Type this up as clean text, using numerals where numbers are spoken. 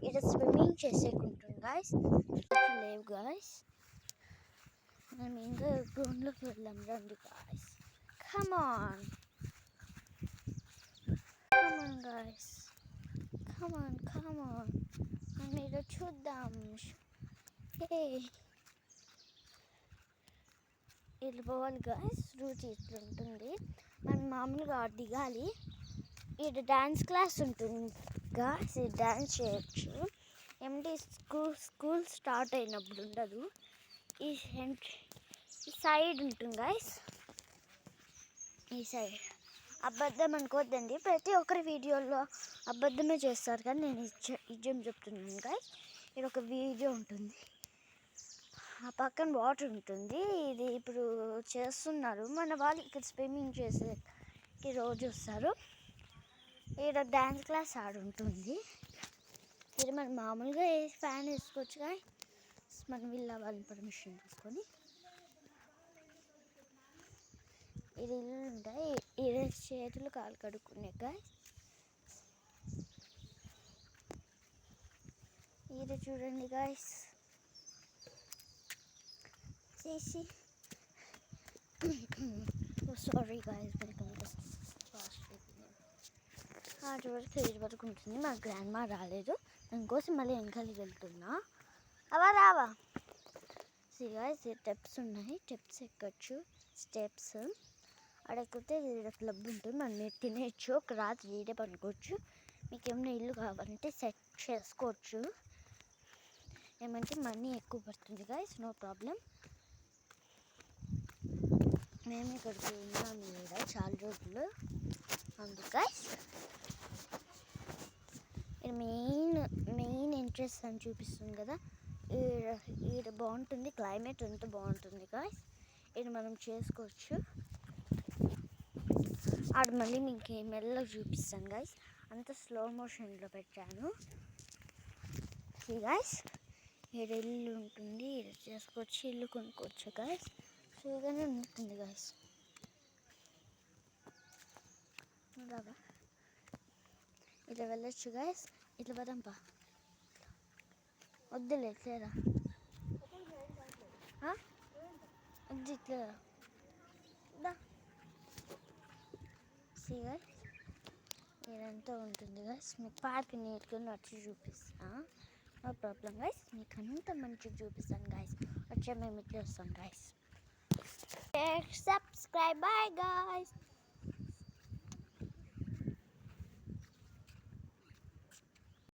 ఇక్కడ swimming చేసేకుంటుంది guys. లేవు guys, మనం ఇంకా గ్రౌండ్లోకి వెళ్దాం రండి గాయస్. కమాన్ గాయస్, కమాన్ మనం ఏదో చూద్దాం. వెళ్ళిపోవాలి గాయస్. రూట్ ఇట్లా ఉంటుంది, మనం మామూలుగా దిగాలి. ఇక్కడ డ్యాన్స్ క్లాస్ ఉంటుంది గాయస్, డ్యాన్స్ చేయొచ్చు. ఏమంటే స్కూల్ స్టార్ట్ అయినప్పుడు ఉండదు, ఈ సైడ్ ఉంటుంది గాయస్. ఈ సైడ్ అబద్ధం అనుకోవద్దండి, ప్రతి ఒక్కరి వీడియోలో అబద్ధమే చేస్తారు, కానీ నేను నిజం చెప్తున్నాను గాయస్. ఇది ఒక వీడియో ఉంటుంది, ఆ పక్కన వాటర్ ఉంటుంది. ఇది ఇప్పుడు చేస్తున్నారు మన వాళ్ళు, ఇక్కడ స్విమ్మింగ్ చేసేకి రోజు వస్తారు. ఇక్కడ డ్యాన్స్ క్లాస్ ఆడుంటుంది. ఇది మనం మామూలుగా ఫ్యాన్ వేసుకోవచ్చు కానీ మనం వీళ్ళ వాళ్ళని పర్మిషన్ తీసుకొని ఇది ఇల్లు ఉంటాయి. ఇది చేతులు కాలు కడుక్కునే గాయస్. ఇది చూడండి గాయస్, చేసి సారీ గాయస్, ఆటి వరకు 8 వరకు ఉంటుంది. మా గ్రాండ్ మా రాలేదు, దానికోసం మళ్ళీ వెనకాలకి వెళ్తున్నా. రావా గాయస్, స్టెప్స్ ఉన్నాయి, స్టెప్స్ ఎక్కొచ్చు. స్టెప్స్ అడగకపోతే ఇక్కడ క్లబ్ ఉంటుంది, మనం తినేయచ్చు. ఒక రాత్రి ఈడే పడుకోవచ్చు. మీకు ఏమైనా ఇల్లు కావాలంటే సెట్ చేసుకోవచ్చు. ఏమంటే మనీ ఎక్కువ పడుతుంది గాయస్, నో ప్రాబ్లం. మేము ఇక్కడికి ఉన్నాము ఇక్కడ చాలా రోజులు. అందుకు గాయస్ ఇది మెయిన్ ఇంట్రెస్ట్ అని చూపిస్తుంది కదా. ఈడ బాగుంటుంది, క్లైమేట్ అంతా బాగుంటుంది గాయస్. ఇది మనం చేసుకోవచ్చు. ఆడ మళ్ళీ మీకు మెల్లగా చూపిస్తాను గాయస్, అంత స్లో మోషన్లో పెట్టాను. గాయస్ ఈడ ఇల్లు ఉంటుంది, ఈడ చేసుకోవచ్చు, ఇల్లు కొనుక్కోవచ్చు గాయస్. ఫ్రీగానే ఉంటుంది గాయస్. రాబా ఇట్లా వెళ్ళొచ్చు గాయస్. ఇట్లా పదంపా, వద్దులే ఇట్లేరా, వద్దు ఇట్లేరా. గాయస్ ఇదంతా ఉంటుంది గాయస్. మీకు పార్క్ నీట్గా వచ్చి చూపిస్తా, నో ప్రాబ్లం గాయస్. మీకు అంతా మంచిగా చూపిస్తాను గాయస్. వచ్చే మేము ఇట్లా వస్తాం గాయస్. Subscribe, bye guys.